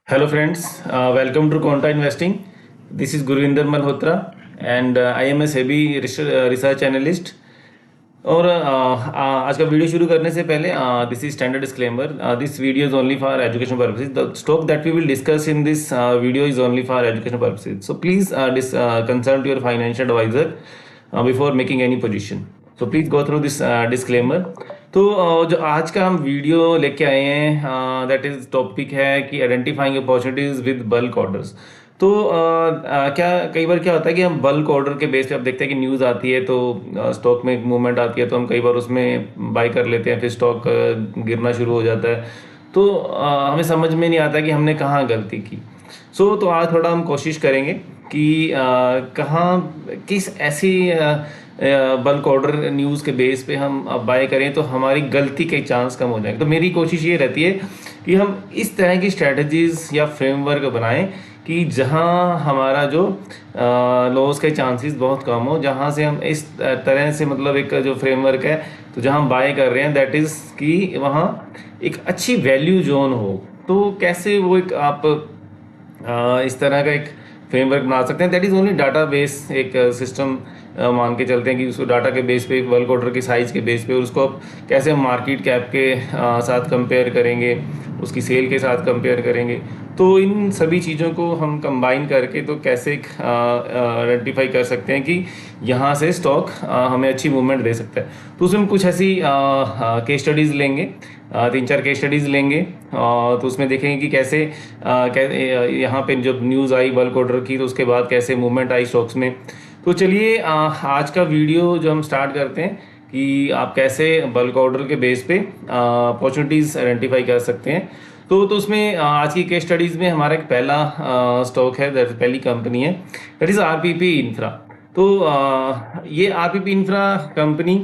Hello friends, welcome to Conta Investing. This is Gurvinder Malhotra and I am a SEBI research analyst. और आज का video शुरू करने से पहले this is standard disclaimer. This video is only for education purposes. The stock that we will discuss in this video is only for education purposes. So please consult your financial advisor before making any position. So please go through this disclaimer. तो जो आज का हम video लेके आए हैं that is topic है कि identifying opportunities with bulk orders. तो क्या कई बार क्या होता है कि हम बल्क ऑर्डर के बेस पे अब देखते हैं कि न्यूज़ आती है तो स्टॉक में मूवमेंट आती है तो हम कई बार उसमें बाई कर लेते हैं, फिर स्टॉक गिरना शुरू हो जाता है. तो हमें समझ में नहीं आता कि हमने कहाँ गलती की. तो आज थोड़ा हम कोशिश करेंगे कि कहाँ किस ऐसी बल्क ऑर्डर न्यूज़ के बेस पे हम अब बाय करें तो हमारी गलती के चांस कम हो जाएंगे. तो मेरी कोशिश ये रहती है कि हम इस तरह की स्ट्रेटजीज या फ्रेमवर्क बनाएं कि जहां हमारा जो लॉस के चांसेस बहुत कम हो, जहां से हम इस तरह से मतलब एक जो फ्रेमवर्क है तो जहां हम बाय कर रहे हैं दैट इज़ कि वहां एक अच्छी वैल्यू जोन हो. तो कैसे वो एक आप इस तरह का एक फ्रेमवर्क बना सकते हैं. That is only data base एक सिस्टम मान के चलते हैं कि उसको डाटा के बेस पे बल्क ऑर्डर की साइज़ के बेस पे और उसको आप कैसे मार्केट कैप के साथ कंपेयर करेंगे, उसकी सेल के साथ कंपेयर करेंगे. तो इन सभी चीज़ों को हम कंबाइन करके तो कैसे आइडेंटिफाई कर सकते हैं कि यहाँ से स्टॉक हमें अच्छी मूवमेंट दे सकता है. तो उसमें कुछ ऐसी केस स्टडीज़ लेंगे, 3-4 केस स्टडीज़ लेंगे. तो उसमें देखेंगे कि कैसे यहाँ पे जब न्यूज़ आई बल्क ऑर्डर की तो उसके बाद कैसे मूवमेंट आई स्टॉक्स में. तो चलिए आज का वीडियो जो हम स्टार्ट करते हैं कि आप कैसे बल्क ऑर्डर के बेस पे अपॉर्चुनिटीज़ आइडेंटिफाई कर सकते हैं. तो उसमें आज की केस स्टडीज़ में हमारा एक पहला स्टॉक है, पहली कंपनी है दैट इज़ आरपीपी इंफ्रा. तो ये आरपीपी इंफ्रा कंपनी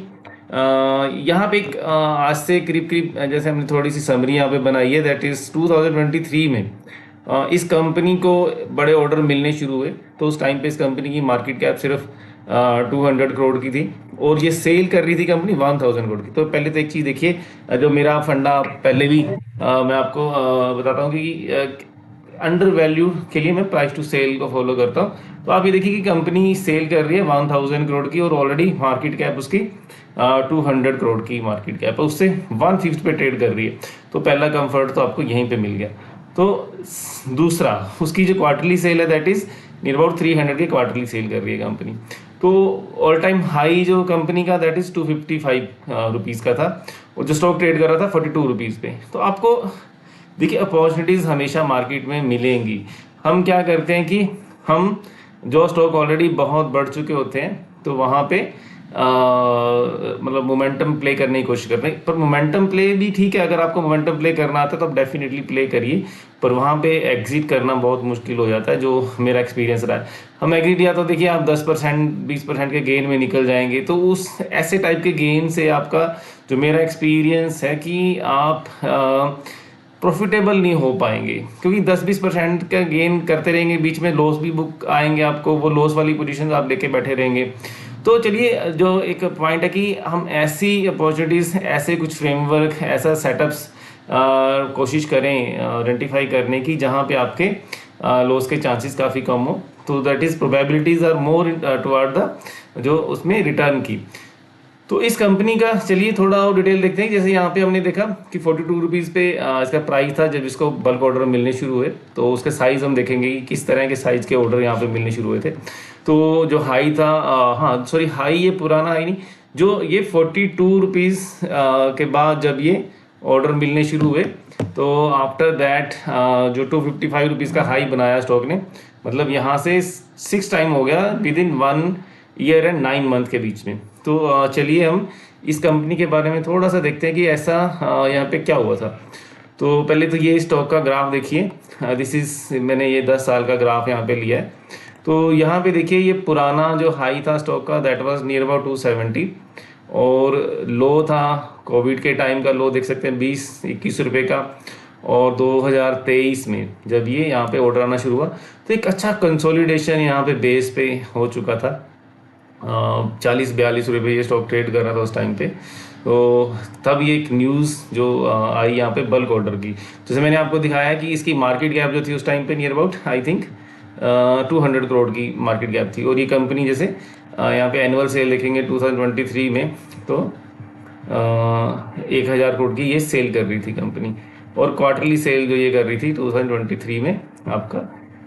यहाँ पे एक आज से करीब करीब जैसे हमने थोड़ी सी समरी यहाँ पे बनाई है दैट इज़ 2023 में इस कंपनी को बड़े ऑर्डर मिलने शुरू हुए. तो उस टाइम पे इस कंपनी की मार्केट कैप सिर्फ 200 करोड़ की थी और ये सेल कर रही थी कंपनी 1000 करोड़ की. तो पहले तो एक चीज़ देखिए, जो मेरा फंडा पहले भी मैं आपको बताता हूँ कि अंडर वैल्यू के लिए मैं प्राइस टू सेल को फॉलो करता हूँ. तो आप ये देखिए कि कंपनी सेल कर रही है 1000 करोड़ की और ऑलरेडी मार्केट कैप उसकी 200 करोड़ की मार्केट कैप है, उससे 1/5 पे ट्रेड कर रही है. तो पहला कंफर्ट तो आपको यहीं पे मिल गया. तो दूसरा उसकी जो क्वार्टरली सेल है दैट इज़ नियर अबाउट 300 की क्वार्टरली सेल कर रही है कंपनी. तो ऑल टाइम हाई जो कंपनी का दैट इज़ 255 रुपीज़ का था और जो स्टॉक ट्रेड कर रहा था 42 रुपीज़ पे. तो आपको देखिए अपॉर्चुनिटीज़ हमेशा मार्केट में मिलेंगी. हम क्या करते हैं कि हम जो स्टॉक ऑलरेडी बहुत बढ़ चुके होते हैं तो वहाँ पे मतलब मोमेंटम प्ले करने की कोशिश करते हैं. पर मोमेंटम प्ले भी ठीक है, अगर आपको मोमेंटम प्ले करना आता है तो आप डेफिनेटली प्ले करिए, पर वहाँ पे एग्जिट करना बहुत मुश्किल हो जाता है, जो मेरा एक्सपीरियंस रहा है. हम एग्जिट या तो देखिए आप 10% 20% के गेन में निकल जाएंगे. तो उस ऐसे टाइप के गेन से आपका जो मेरा एक्सपीरियंस है कि आप प्रॉफिटेबल नहीं हो पाएंगे, क्योंकि 10-20% का गेन करते रहेंगे, बीच में लॉस भी बुक आएंगे आपको, वो लॉस वाली पोजीशन आप लेके बैठे रहेंगे. तो चलिए जो एक पॉइंट है कि हम ऐसी अपॉर्चुनिटीज़, ऐसे कुछ फ्रेमवर्क, ऐसा सेटअप्स कोशिश करें आइडेंटिफाई करने की जहाँ पे आपके लॉस के चांसेस काफ़ी कम हो. तो that is probabilities are more toward the जो उसमें रिटर्न की. तो इस कंपनी का चलिए थोड़ा और डिटेल देखते हैं. जैसे यहाँ पे हमने देखा कि 42 रुपीज़ पे इसका प्राइस था जब इसको बल्क ऑर्डर मिलने शुरू हुए. तो उसके साइज़ हम देखेंगे कि किस तरह के साइज़ के ऑर्डर यहाँ पे मिलने शुरू हुए थे. तो जो हाई था हाँ सॉरी हाई, ये पुराना हाई नहीं, जो ये 42 रुपीज़ के बाद जब ये ऑर्डर मिलने शुरू हुए तो आफ्टर दैट जो 255 रुपीज़ का हाई बनाया स्टॉक ने, मतलब यहाँ से 6 टाइम हो गया with in 1 year and 9 month के बीच में. तो चलिए हम इस कंपनी के बारे में थोड़ा सा देखते हैं कि ऐसा यहाँ पे क्या हुआ था. तो पहले तो ये स्टॉक का ग्राफ देखिए. दिस इज़ मैंने ये 10 साल का ग्राफ यहाँ पे लिया है. तो यहाँ पे देखिए ये पुराना जो हाई था स्टॉक का दैट वाज नियर अबाउट 270 और लो था कोविड के टाइम का लो देख सकते हैं 20-21 रुपये का. और 2023 में जब ये यहाँ पे ऑर्डर आना शुरू हुआ तो एक अच्छा कंसोलिडेशन यहाँ पे बेस पे हो चुका था. 40-42 रुपये ये स्टॉक ट्रेड कर रहा था उस टाइम पे. तो तब ये एक न्यूज़ जो आई यहाँ पे बल्क ऑर्डर की, जैसे मैंने आपको दिखाया कि इसकी मार्केट कैप जो थी उस टाइम पे near about I think 200 crore की मार्केट कैप थी। और ये कंपनी जैसे यहाँ पे एनुअल सेल देखेंगे 2023 में, तो 1000 करोड़ की ये सेल कर रही थी कंपनी। और क्वार्टरली सेल जो ये कर रही थी 2023 में आपका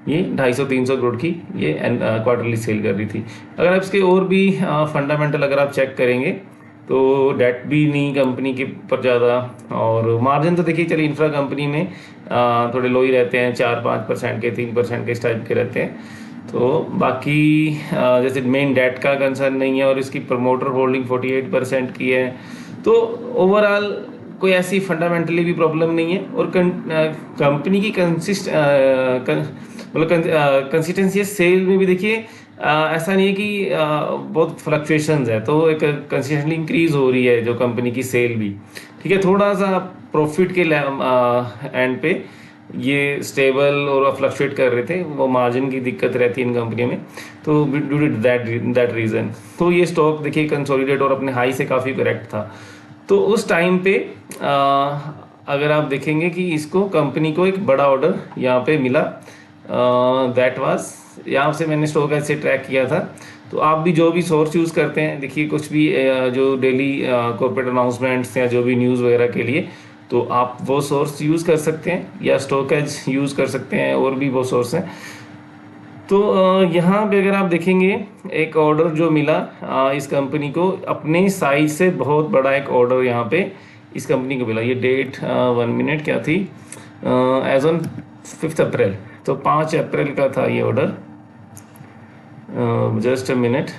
ये 250-300 करोड़ की ये क्वार्टरली सेल कर रही थी। अगर आप इसके और भी फंडामेंटल अगर आप चेक करेंगे तो डेट भी नहीं कंपनी के पर ज़्यादा, और मार्जिन तो देखिए चलिए इंफ्रा कंपनी में थोड़े लो ही रहते हैं, 4-5% के, 3% के इस टाइप के रहते हैं। तो बाकी जैसे मेन डेट का कंसर्न नहीं है और इसकी प्रमोटर होल्डिंग 48% की है, तो ओवरऑल कोई ऐसी फंडामेंटली भी प्रॉब्लम नहीं है। और कंपनी की मतलब कंसिस्टेंसी सेल में भी देखिए ऐसा नहीं है कि बहुत फ्लक्चुएशंस है, तो एक कंसिस्टेंटली इंक्रीज हो रही है जो कंपनी की सेल भी, ठीक है। थोड़ा सा प्रॉफिट के एंड पे ये स्टेबल और फ्लक्चुएट कर रहे थे, वो मार्जिन की दिक्कत रहती है इन कंपनियों में, तो ड्यू टू दैट रीज़न तो ये स्टॉक देखिए कंसोलिडेट और अपने हाई से काफ़ी करेक्ट था। तो उस टाइम पे अगर आप देखेंगे कि इसको कंपनी को एक बड़ा ऑर्डर यहाँ पे मिला, दैट वाज यहाँ से मैंने स्टॉक ऐसे ट्रैक किया था। तो आप भी जो भी सोर्स यूज़ करते हैं, देखिए कुछ भी जो डेली कॉर्पोरेट अनाउंसमेंट्स या जो भी न्यूज़ वगैरह के लिए, तो आप वो सोर्स यूज़ कर सकते हैं या स्टॉक एज यूज़ कर सकते हैं, और भी वो सोर्स हैं। तो यहाँ पे अगर आप देखेंगे एक ऑर्डर जो मिला इस कंपनी को, अपने साइज से बहुत बड़ा एक ऑर्डर यहाँ पे इस कंपनी को मिला। ये डेट 1 मिनट क्या थी, एज ऑन 5 अप्रैल, तो 5 अप्रैल का था ये ऑर्डर। जस्ट अ मिनट,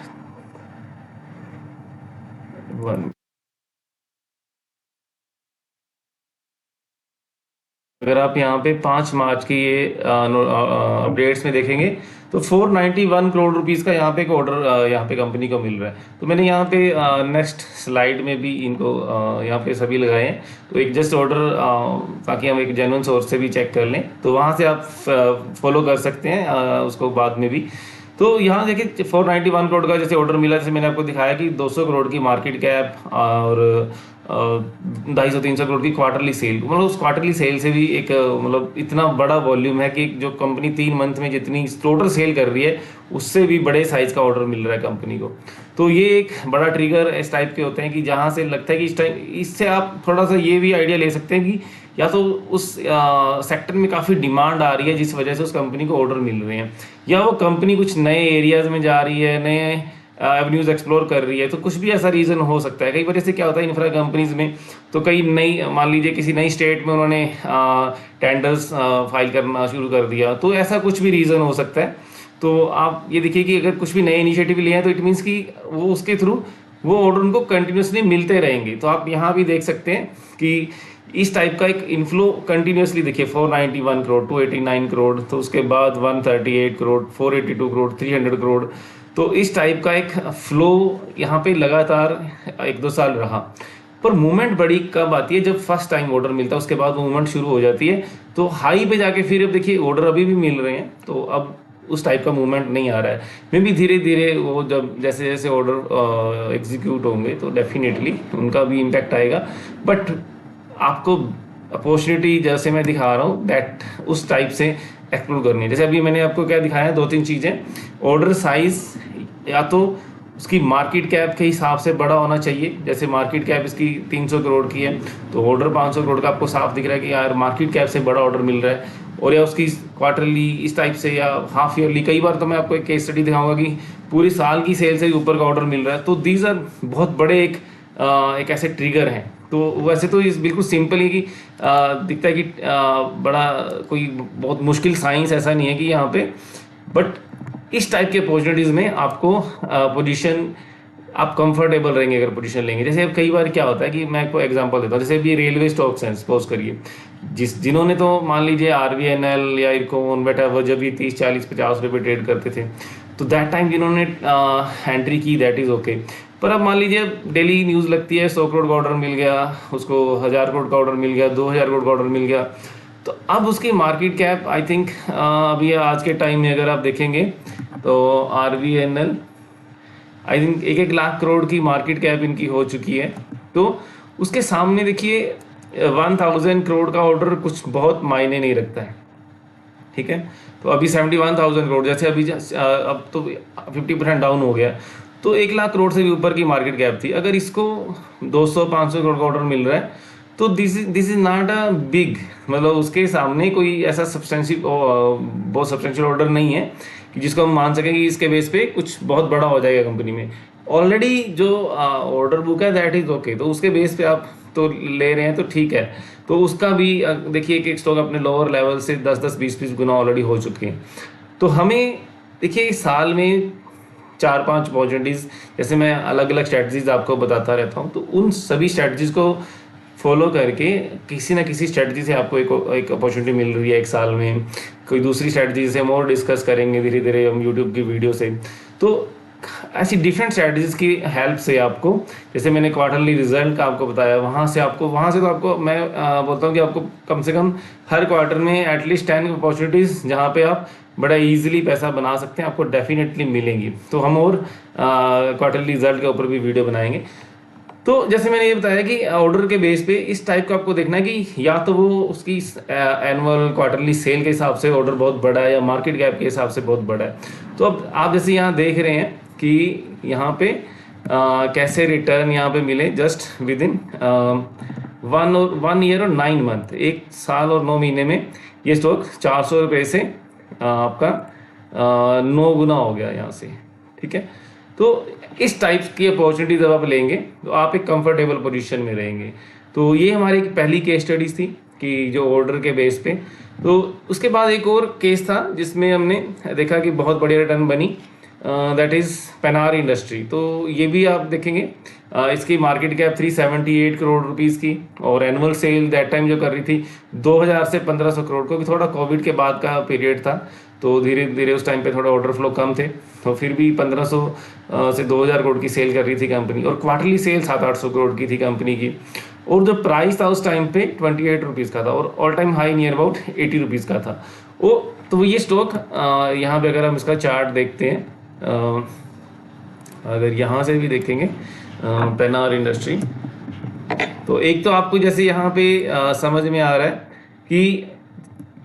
1, अगर आप यहाँ पे 5 मार्च की ये अपडेट्स में देखेंगे तो 491 करोड़ रुपीस का यहाँ पे एक ऑर्डर यहाँ पे कंपनी को मिल रहा है। तो मैंने यहाँ पे नेक्स्ट स्लाइड में भी इनको यहाँ पे सभी लगाए हैं, तो एक जस्ट ऑर्डर ताकि हम एक जेन्युइन सोर्स से भी चेक कर लें, तो वहाँ से आप फॉलो कर सकते हैं उसको बाद में भी। तो यहाँ देखिए 491 करोड़ का जैसे ऑर्डर मिला, जैसे मैंने आपको दिखाया कि 200 करोड़ की मार्केट कैप और 250-300 करोड़ की क्वार्टरली सेल, मतलब उस क्वार्टरली सेल से भी एक मतलब इतना बड़ा वॉल्यूम है कि जो कंपनी 3 मंथ में जितनी टोटल सेल कर रही है उससे भी बड़े साइज का ऑर्डर मिल रहा है कंपनी को। तो ये एक बड़ा ट्रिगर इस टाइप के होते हैं कि जहाँ से लगता है कि इस टाइम इससे आप थोड़ा सा ये भी आइडिया ले सकते हैं कि या तो उस सेक्टर में काफ़ी डिमांड आ रही है जिस वजह से उस कंपनी को ऑर्डर मिल रहे हैं, या वो कंपनी कुछ नए एरियाज में जा रही है, नए एवेन्यूज एक्सप्लोर कर रही है, तो कुछ भी ऐसा रीज़न हो सकता है। कई बार ऐसे क्या होता है इंफ्रा कंपनीज में, तो कई नई, मान लीजिए किसी नई स्टेट में उन्होंने टेंडर्स फाइल करना शुरू कर दिया, तो ऐसा कुछ भी रीज़न हो सकता है। तो आप ये देखिए कि अगर कुछ भी नए इनिशिएटिव लिए हैं तो इट मीन्स कि वो उसके थ्रू वो ऑर्डर उनको कंटिन्यूसली मिलते रहेंगे। तो आप यहाँ भी देख सकते हैं कि इस टाइप का एक इनफ्लो कंटिन्यूसली देखिए, 491 करोड़, 289 करोड़, तो उसके बाद 138 करोड़, 482 करोड़, 300 करोड़। तो इस टाइप का एक फ्लो यहाँ पे लगातार 1-2 साल रहा। पर मूवमेंट बड़ी कब आती है, जब फर्स्ट टाइम ऑर्डर मिलता है, उसके बाद मूवमेंट शुरू हो जाती है। तो हाई पे जाके फिर अब देखिए ऑर्डर अभी भी मिल रहे हैं, तो अब उस टाइप का मूवमेंट नहीं आ रहा है। मे भी धीरे धीरे वो जब जैसे जैसे ऑर्डर एग्जीक्यूट होंगे तो डेफिनेटली उनका भी इम्पैक्ट आएगा। बट आपको अपॉर्चुनिटी जैसे मैं दिखा रहा हूँ दैट उस टाइप से एक्सप्लोर करनी है। जैसे अभी मैंने आपको क्या दिखाया है, 2-3 चीज़ें, ऑर्डर साइज या तो उसकी मार्केट कैप के हिसाब से बड़ा होना चाहिए। जैसे मार्केट कैप इसकी 300 करोड़ की है, तो ऑर्डर 500 करोड़ का आपको साफ दिख रहा है कि यार मार्केट कैप से बड़ा ऑर्डर मिल रहा है। और या उसकी क्वार्टरली इस टाइप से या हाफ ईयरली, कई बार तो मैं आपको एक केस स्टडी दिखाऊंगा कि पूरी साल की सेल से ऊपर का ऑर्डर मिल रहा है। तो दीज आर बहुत बड़े एक ऐसे ट्रिगर हैं। तो वैसे तो इस बिल्कुल सिंपल ही कि दिखता है कि बड़ा कोई बहुत मुश्किल साइंस ऐसा नहीं है कि यहाँ पे, बट इस टाइप के अपॉर्चुनिटीज़ में आपको पोजीशन आप कंफर्टेबल रहेंगे अगर पोजीशन लेंगे। जैसे अब कई बार क्या होता है कि मैं आपको एग्जांपल देता हूँ, जैसे अभी रेलवे स्टॉक्स हैं सपोज करिए, जिन्होंने तो मान लीजिए RVNL या इरकॉन बेटा वो जब ये 30-40-50 रुपये ट्रेड करते थे, तो दैट टाइम जिन्होंने एंट्री की दैट इज़ ओके। पर अब मान लीजिए डेली न्यूज़ लगती है 100 करोड़ का ऑर्डर मिल गया, उसको 1000 करोड़ का ऑर्डर मिल गया, 2000 करोड़ का ऑर्डर मिल गया, तो अब उसकी मार्केट कैप आई थिंक अभी आज के टाइम में अगर आप देखेंगे तो RVNL I think 1-1 lakh crore की मार्केट कैप इनकी हो चुकी है। तो उसके सामने देखिए 1000 करोड़ का ऑर्डर कुछ बहुत मायने नहीं रखता है, ठीक है। तो अभी 71,000 करोड़, जैसे अभी अब तो 50% डाउन हो गया, तो 1 लाख करोड़ से भी ऊपर की मार्केट कैप थी। अगर इसको 200-500 करोड़ का ऑर्डर मिल रहा है तो this is not a big, मतलब उसके सामने कोई ऐसा सब्सटेंशियल बहुत सब्सटेंशियल ऑर्डर नहीं है कि जिसको हम मान सकें कि इसके बेस पे कुछ बहुत बड़ा हो जाएगा कंपनी में। ऑलरेडी जो ऑर्डर बुक है दैट इज ओके, तो उसके बेस पे आप तो ले रहे हैं तो ठीक है। तो उसका भी देखिए एक एक स्टॉक अपने लोअर लेवल से 10-10 20-20 गुना ऑलरेडी हो चुके हैं। तो हमें देखिए इस साल में 4-5 अपॉर्चुनिटीज़, जैसे मैं अलग अलग स्ट्रेटजीज आपको बताता रहता हूँ, तो उन सभी स्ट्रेटजीज को फॉलो करके किसी ना किसी स्ट्रेटजी से आपको एक अपॉर्चुनिटी मिल रही है एक साल में। कोई दूसरी स्ट्रेटजी से हम और डिस्कस करेंगे धीरे धीरे हम यूट्यूब की वीडियो से। तो ऐसी डिफरेंट स्ट्रेटजीज की हेल्प से आपको, जैसे मैंने क्वार्टरली रिजल्ट का आपको बताया, वहाँ से तो आपको मैं बोलता हूँ कि आपको कम से कम हर क्वार्टर में एटलीस्ट 10 अपॉर्चुनिटीज़ जहाँ पे आप बड़ा इजीली पैसा बना सकते हैं, आपको डेफिनेटली मिलेंगी। तो हम और क्वार्टरली रिजल्ट के ऊपर भी वीडियो बनाएंगे। तो जैसे मैंने ये बताया कि ऑर्डर के बेस पे इस टाइप का आपको देखना है कि या तो वो उसकी एनुअल क्वार्टरली सेल के हिसाब से ऑर्डर बहुत बड़ा है या मार्केट कैप के हिसाब से बहुत बड़ा है। तो अब आप जैसे यहाँ देख रहे हैं कि यहाँ पे कैसे रिटर्न यहाँ पे मिले जस्ट विद इन 1 ईयर और 9 मंथ, 1 साल और 9 महीने में ये स्टॉक 400 रुपये से आपका 9 गुना हो गया यहाँ से, ठीक है। तो इस टाइप की अपॉर्चुनिटी जब आप लेंगे तो आप एक कंफर्टेबल पोजीशन में रहेंगे। तो ये हमारी पहली केस स्टडीज थी कि जो ऑर्डर के बेस पे। तो उसके बाद एक और केस था जिसमें हमने देखा कि बहुत बढ़िया रिटर्न बनी, दैट इज़ पेनार इंडस्ट्री। तो ये भी आप देखेंगे इसकी मार्केट कैप 378 करोड़ रुपीस की, और एनुअल सेल दैट टाइम जो कर रही थी 2000 से 1500 करोड़, को भी थोड़ा कोविड के बाद का पीरियड था तो धीरे धीरे उस टाइम पे थोड़ा ऑर्डर फ्लो कम थे, तो फिर भी 1500 से 2000 करोड़ की सेल कर रही थी कंपनी, और क्वार्टरली सेल 700-800 करोड़ की थी कंपनी की। और जो प्राइस था उस टाइम पे 28 रुपीज़ का था, और all time high near about 80 rupees का था वो। तो ये स्टॉक यहाँ पे अगर हम इसका चार्ट देखते हैं, अगर यहाँ से भी देखेंगे पेनार इंडस्ट्री, तो एक तो आपको जैसे यहाँ पे समझ में आ रहा है कि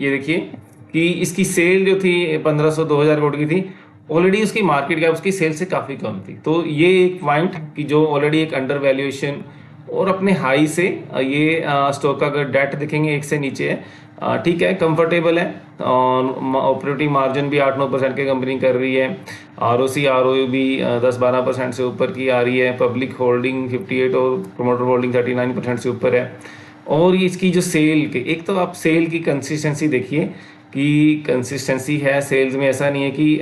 ये देखिए कि इसकी सेल जो थी 1500-2000 करोड़ की थी, ऑलरेडी उसकी मार्केट कैप उसकी सेल से काफ़ी कम थी। तो ये एक पॉइंट कि जो ऑलरेडी एक अंडर वैल्यूएशन और अपने हाई से ये स्टॉक का अगर डेट देखेंगे 1 से नीचे है, ठीक है, कंफर्टेबल है। ऑपरेटिंग मार्जिन भी 8-9% की कंपनी कर रही है, ROC ROE भी 10-12% से ऊपर की आ रही है, पब्लिक होल्डिंग 58 और प्रोमोटर होल्डिंग 39% से ऊपर है। और ये इसकी जो सेल के, एक तो आप सेल की कंसिस्टेंसी देखिए कि कंसिस्टेंसी है सेल्स में, ऐसा नहीं है कि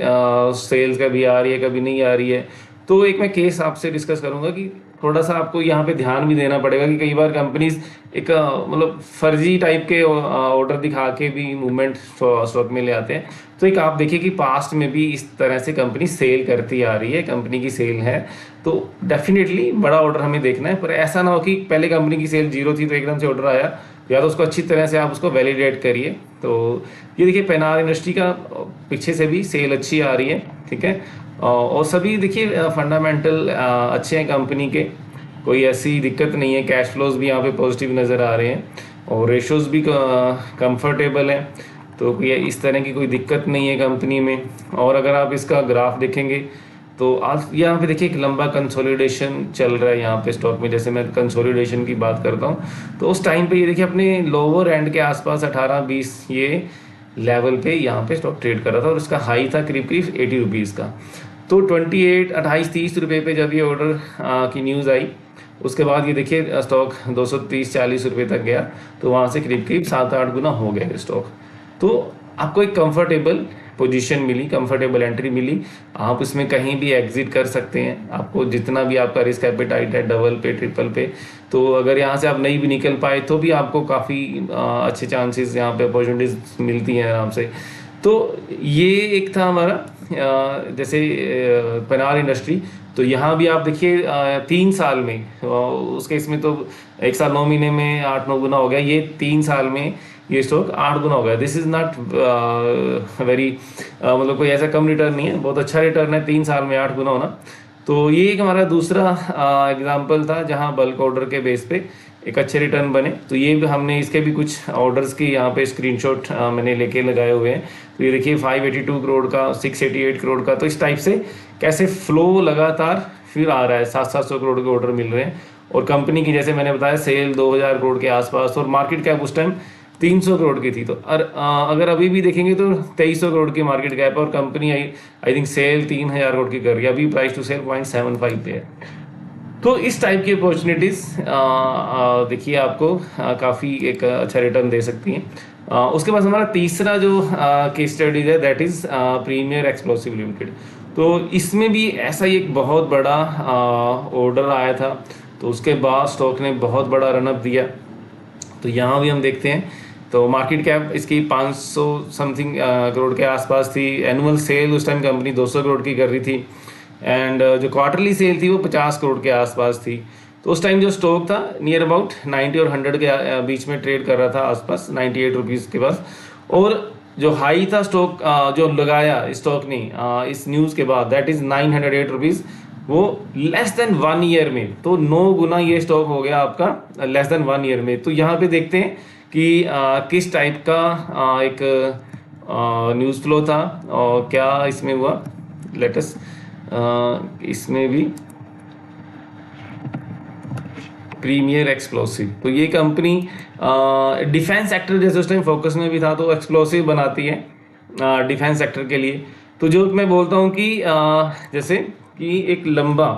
सेल्स कभी आ रही है कभी नहीं आ रही है। तो एक मैं केस आपसे डिस्कस करूंगा कि थोड़ा सा आपको यहाँ पे ध्यान भी देना पड़ेगा कि कई बार कंपनीज एक मतलब फर्जी टाइप के ऑर्डर दिखा के भी मूवमेंट स्टॉक में ले आते हैं। तो एक आप देखिए कि पास्ट में भी इस तरह से कंपनी सेल करती आ रही है, कंपनी की सेल है, तो डेफिनेटली बड़ा ऑर्डर हमें देखना है। पर ऐसा ना हो कि पहले कंपनी की सेल 0 थी तो एकदम से ऑर्डर आया, या तो उसको अच्छी तरह से आप उसको वैलिडेट करिए। तो ये देखिए पेनार इंडस्ट्री का पीछे से भी सेल अच्छी आ रही है, ठीक है। और सभी देखिए फंडामेंटल अच्छे हैं कंपनी के, कोई ऐसी दिक्कत नहीं है। कैश फ्लोज भी यहाँ पे पॉजिटिव नज़र आ रहे हैं, और रेशोज भी कंफर्टेबल है, तो कोई इस तरह की कोई दिक्कत नहीं है कंपनी में। और अगर आप इसका ग्राफ देखेंगे तो आज यहाँ पे देखिए एक लंबा कंसोलिडेशन चल रहा है यहाँ पे स्टॉक में। जैसे मैं कंसोलिडेशन की बात करता हूँ तो उस टाइम पे ये देखिए अपने लोअर एंड के आसपास 18-20 ये लेवल पे यहाँ पे स्टॉक ट्रेड कर रहा था, और इसका हाई था करीब 80 रुपीज़ का। तो 28-28-30 रुपये पे जब ये ऑर्डर की न्यूज़ आई, उसके बाद ये देखिए स्टॉक 230-40 रुपये तक गया, तो वहाँ से करीब 7-8 गुना हो गया स्टॉक। तो आपको एक कंफर्टेबल पोजीशन मिली, कंफर्टेबल एंट्री मिली, आप इसमें कहीं भी एग्जिट कर सकते हैं। आपको जितना भी आपका रिस्क एपेटाइट है, डबल पे ट्रिपल पे, तो अगर यहाँ से आप नहीं भी निकल पाए तो भी आपको काफ़ी अच्छे चांसेस यहाँ पे अपॉर्चुनिटीज़ मिलती हैं आराम से। तो ये एक था हमारा जैसे पेनार इंडस्ट्री। तो यहाँ भी आप देखिए 3 साल में उसके इसमें तो 1 साल 9 महीने में 8-9 गुना हो गया, ये 3 साल में ये स्टॉक 8 गुना हो गया। दिस इज़ नॉट वेरी मतलब कोई ऐसा कम रिटर्न नहीं है, बहुत अच्छा रिटर्न है 3 साल में 8 गुना होना। तो ये एक हमारा दूसरा एग्जांपल था जहां बल्क ऑर्डर के बेस पे एक अच्छे रिटर्न बने। तो ये भी हमने इसके भी कुछ ऑर्डर्स की यहाँ पे स्क्रीनशॉट मैंने लेके लगाए हुए हैं। तो ये देखिए 582 करोड़ का, 688 करोड़ का। तो इस टाइप से कैसे फ्लो लगातार फिर आ रहा है, 700 करोड़ के ऑर्डर मिल रहे हैं। और कंपनी की जैसे मैंने बताया सेल 2000 करोड़ के आसपास, और मार्केट कैप उस टाइम 300 करोड़ की थी। तो अगर अभी भी देखेंगे तो 2300 करोड़ की मार्केट कैप है, और company I think sale 3000 crore की कर रही है। अभी प्राइस टू सेल 0.75 पे है। तो इस टाइप की अपॉर्चुनिटीज़ देखिए आपको काफ़ी एक अच्छा रिटर्न दे सकती हैं। उसके बाद हमारा तीसरा जो केस स्टडीज है that is Premier Explosive Limited. तो इसमें भी ऐसा ही एक बहुत बड़ा ऑर्डर आया था, तो उसके बाद स्टॉक ने बहुत बड़ा रनअप दिया। तो यहाँ भी हम देखते हैं, तो मार्केट कैप इसकी 500 समथिंग करोड़ के आसपास थी। एनुअल सेल उस टाइम कंपनी 200 करोड़ की कर रही थी, एंड जो क्वार्टरली सेल थी वो 50 करोड़ के आसपास थी। तो उस टाइम जो स्टॉक था नियर अबाउट 90 और 100 के बीच में ट्रेड कर रहा था, आसपास 98 रुपीज़ के पास। और जो हाई था स्टॉक जो लगाया स्टॉक ने इस न्यूज़ के बाद दैट इज़ 908 रुपीज़, वो लेस देन 1 ईयर में। तो 9 गुना ये स्टॉक हो गया आपका लेस देन 1 ईयर में। तो यहाँ पे देखते हैं कि किस टाइप का एक न्यूज़ फ्लो था और क्या इसमें हुआ। लेटस इसमें भी प्रीमियर एक्सप्लोसिव, तो ये कंपनी डिफेंस सेक्टर जैसे उस टाइम फोकस में भी था, तो एक्सप्लोसिव बनाती है डिफेंस सेक्टर के लिए। तो जो मैं बोलता हूँ कि जैसे कि एक लंबा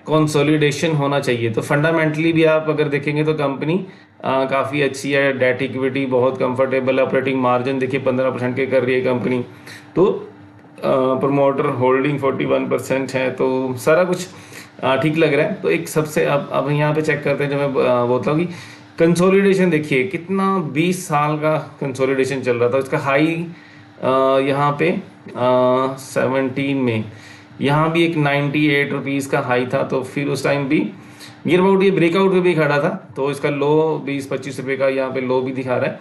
कंसोलिडेशन होना चाहिए। तो फंडामेंटली भी आप अगर देखेंगे तो कंपनी काफ़ी अच्छी है, डेट इक्विटी बहुत कंफर्टेबल, ऑपरेटिंग मार्जिन देखिए 15% के कर रही है कंपनी। तो प्रमोटर होल्डिंग 41% है, तो सारा कुछ ठीक लग रहा है। तो एक सबसे अब यहाँ पे चेक करते हैं, जो मैं बोलता हूँ कि कंसोलिडेशन देखिए कितना 20 साल का कंसोलिडेशन चल रहा था। इसका हाई यहाँ पे 17 में, यहाँ भी एक 98 रुपीज़ का हाई था। तो फिर उस टाइम भी नियर अबाउट ये ब्रेकआउट पे भी खड़ा था, तो इसका लो 20-25 रुपये का यहाँ पे लो भी दिखा रहा है।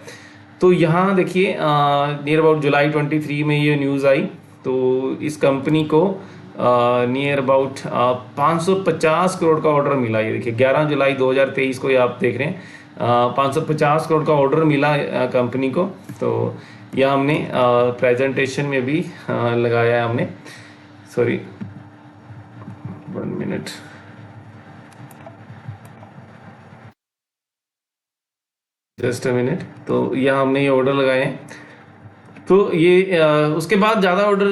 तो यहाँ देखिए नियर अबाउट जुलाई 23 में ये न्यूज़ आई, तो इस कंपनी को नियर अबाउट 550 करोड़ का ऑर्डर मिला। ये देखिए 11 जुलाई 2023 को ये आप देख रहे हैं 550 करोड़ का ऑर्डर मिला कंपनी को। तो यह हमने प्रेजेंटेशन में भी लगाया है हमने, sorry 1 minute, just a minute. तो यह हमने ये ऑर्डर लगाए हैं। तो ये उसके बाद ज़्यादा ऑर्डर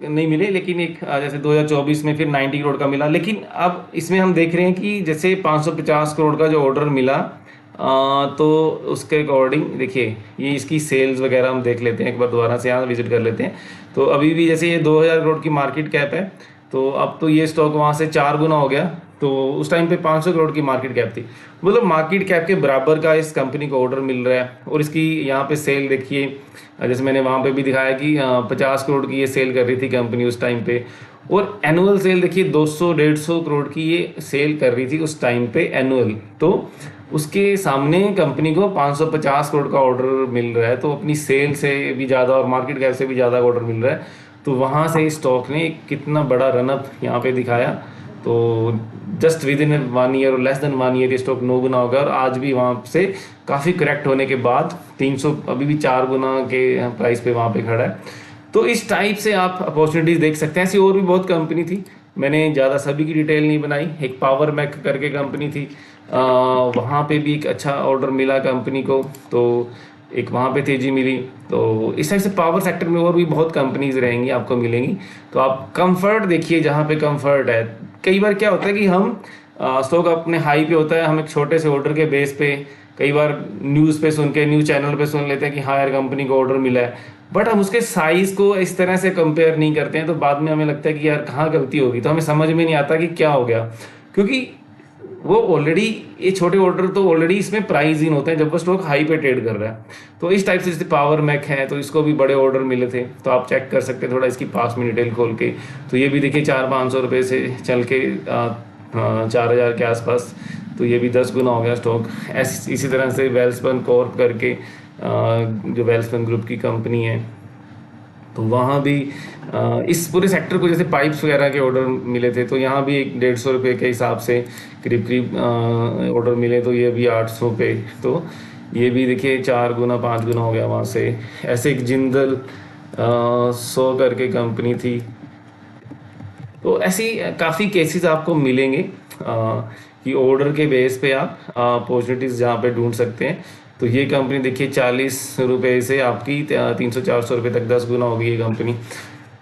नहीं मिले, लेकिन एक जैसे 2024 में फिर 90 करोड़ का मिला। लेकिन अब इसमें हम देख रहे हैं कि जैसे 550 करोड़ का जो ऑर्डर मिला तो उसके अकॉर्डिंग देखिए ये इसकी सेल्स वगैरह हम देख लेते हैं, एक बार दोबारा से यहाँ विजिट कर लेते हैं। तो अभी भी जैसे ये 2000 करोड़ की मार्केट कैप है, तो अब तो ये स्टॉक वहाँ से 4 गुना हो गया। तो उस टाइम पे 500 करोड़ की मार्केट कैप थी, मतलब मार्केट कैप के बराबर का इस कंपनी को ऑर्डर मिल रहा है। और इसकी यहाँ पे सेल देखिए, जैसे मैंने वहाँ पे भी दिखाया कि 50 करोड़ की ये सेल कर रही थी कंपनी उस टाइम पे। और एनुअल सेल देखिए 200-150 करोड़ की ये सेल कर रही थी उस टाइम पे एनुअल। तो उसके सामने कंपनी को 550 करोड़ का ऑर्डर मिल रहा है, तो अपनी सेल से भी ज़्यादा और मार्केट कैप से भी ज़्यादा ऑर्डर मिल रहा है। तो वहाँ से स्टॉक ने कितना बड़ा रनअप यहाँ पे दिखाया। तो जस्ट विद इन 1 ईयर और लेस देन 1 ईयर ये स्टॉक 9 गुना हो गया, और आज भी वहाँ से काफ़ी करेक्ट होने के बाद 300 अभी भी 4 गुना के प्राइस पे वहाँ पे खड़ा है। तो इस टाइप से आप अपॉर्चुनिटीज़ देख सकते हैं। ऐसी और भी बहुत कंपनी थी, मैंने ज़्यादा सभी की डिटेल नहीं बनाई। एक पावर मैक करके कंपनी थी, वहाँ पे भी एक अच्छा ऑर्डर मिला कंपनी को, तो एक वहाँ पे तेजी मिली। तो इस टाइप से पावर सेक्टर में और भी बहुत कंपनीज रहेंगी आपको मिलेंगी। तो आप कंफर्ट देखिए, जहाँ पे कंफर्ट है। कई बार क्या होता है कि हम स्टॉक अपने हाई पे होता है, हम एक छोटे से ऑर्डर के बेस पे कई बार न्यूज़ पे सुन के, न्यूज़ चैनल पे सुन लेते हैं कि हाँ यार कंपनी को ऑर्डर मिला है, बट हम उसके साइज़ को इस तरह से कंपेयर नहीं करते हैं। तो बाद में हमें लगता है कि यार कहाँ गलती होगी, तो हमें समझ में नहीं आता कि क्या हो गया, क्योंकि वो ऑलरेडी ये छोटे ऑर्डर तो ऑलरेडी इसमें प्राइस इन होते हैं जब वो स्टॉक हाई पे ट्रेड कर रहा है। तो इस टाइप से जैसे पावर मैक है, तो इसको भी बड़े ऑर्डर मिले थे, तो आप चेक कर सकते हैं थोड़ा इसकी पास में डिटेल खोल के। तो ये भी देखिए 400-500 रुपये से चल के 4000 के आसपास, तो ये भी 10 गुना हो गया स्टॉक। इसी तरह से वेल्सपन कॉर्प करके जो वेल्सपन ग्रुप की कंपनी है, तो वहाँ भी इस पूरे सेक्टर को जैसे पाइप्स वगैरह के ऑर्डर मिले थे, तो यहाँ भी 150 रुपये के हिसाब से करीब करीब ऑर्डर मिले, तो ये भी 800 पे, तो ये भी देखिए 4 गुना 5 गुना हो गया वहाँ से। ऐसे एक जिंदल 100 करके कंपनी थी। तो ऐसी काफ़ी केसेस आपको मिलेंगे कि ऑर्डर के बेस पे आप अपॉर्चुनिटीज़ जहाँ पे ढूंढ सकते हैं। तो ये कंपनी देखिए 40 रुपये से आपकी 300-400 रुपये तक 10 गुना होगी ये कंपनी।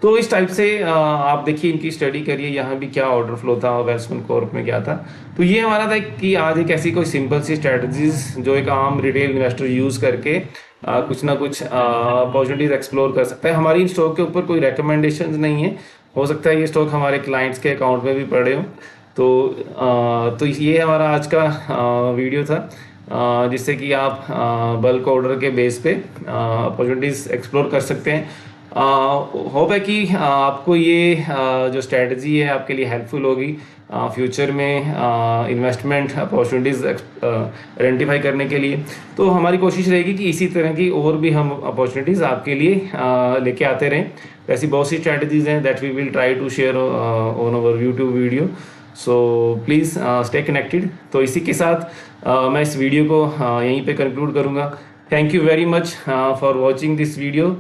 तो इस टाइप से आप देखिए, इनकी स्टडी करिए यहाँ भी क्या ऑर्डर फ्लो था, वेल्समन कॉर्प में क्या था। तो ये हमारा था कि आज एक ऐसी कोई सिंपल सी स्ट्रेटजीज जो एक आम रिटेल इन्वेस्टर यूज़ करके कुछ ना कुछ अपॉर्चुनिटीज़ एक्सप्लोर कर सकता है। हमारी इन स्टॉक के ऊपर कोई रिकमेंडेशन नहीं है, हो सकता है ये स्टॉक हमारे क्लाइंट्स के अकाउंट में भी पड़े हो। तो ये हमारा आज का वीडियो था, जिससे कि आप बल्क ऑर्डर के बेस पे अपॉर्चुनिटीज़ एक्सप्लोर कर सकते हैं। होप है कि आपको ये जो स्ट्रेटजी है आपके लिए हेल्पफुल होगी फ्यूचर में इन्वेस्टमेंट अपॉर्चुनिटीज़ आइडेंटिफाई करने के लिए। तो हमारी कोशिश रहेगी कि इसी तरह की और भी हम अपॉर्चुनिटीज़ आपके लिए लेके आते रहें। ऐसी बहुत सी स्ट्रेटजीज़ हैं that we will try to share on our YouTube video. So please stay connected. तो इसी के साथ मैं इस वीडियो को यहीं पे कंक्लूड करूँगा। Thank you very much for watching this video.